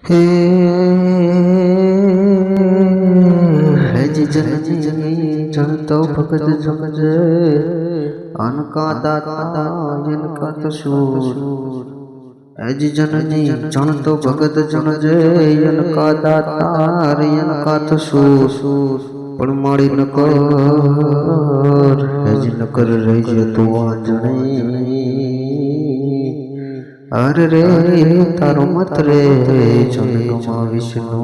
હે હેજી જનની જણતો ભગત જમજે અનકા દાતા યનકા તસૂર હેજી જનની જણતો ભગત જમજે યનકા દાતા યનકા તસૂર પણ મારી ન કર હેજી ન કર રહી તું આંજણી અરે રે તારો મત રે જન્મમાં વિષ્ણુ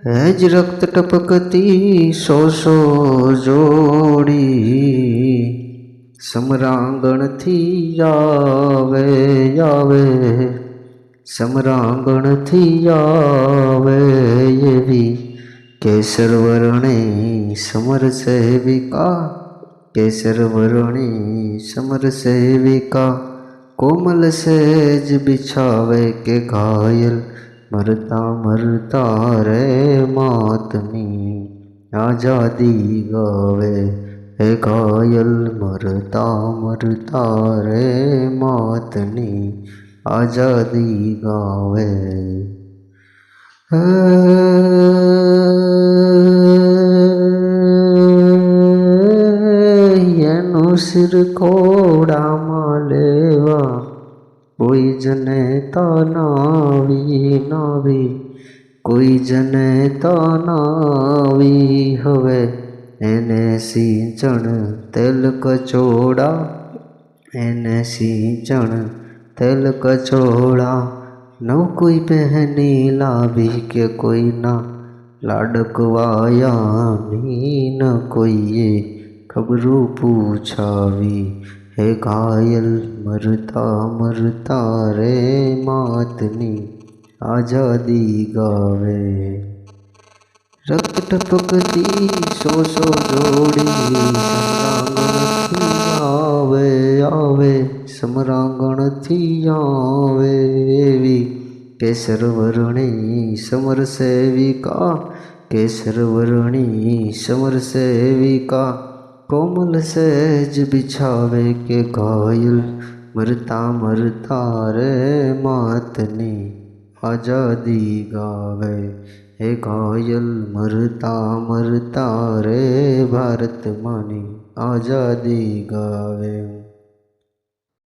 હેજ રક્ત ટપકતી સો જોડી સમરાંગણથી આવે સમરાંગણથી આવે એવી કેસર વર્ણે સમર સેવિકા કેસર વર્ણે સમર સેવિકા કોમલ સેજ બિછાવે કે ઘાયલ મરતા મરતા રે માતની આઝાદી ગાવે હે ઘાયલ મરતા મરતા રે માતની આઝાદી ગાવે એનું સિર ખોડામાં લેવા કોઈ જને તનાવી કોઈ જને તનાવી હવે એને સિંચણ તેલ કચોડા એને સિંચણ તેલ કચોડા ન કોઈ પહેની લાવી કે કોઈના લાડકવાયાની ન કોઈએ ખબરું પૂછાવી હે ઘાયલ મરતા મરતા રે માતની આઝાદી ગાવે રક્ત ટપકતી સો જોડી આવે સમરાંગણથી આવે એવી કેસર વર્ણી સમર સેવિકા કેસર વર્ણી સમર સેવિકા કોમલ સેજ બિછાવે કે ઘાયલ મરતા મરતા રે માતની આઝાદી ગાવે હે ઘાયલ મરતા મરતા રે ભારત માની આઝાદી ગાવે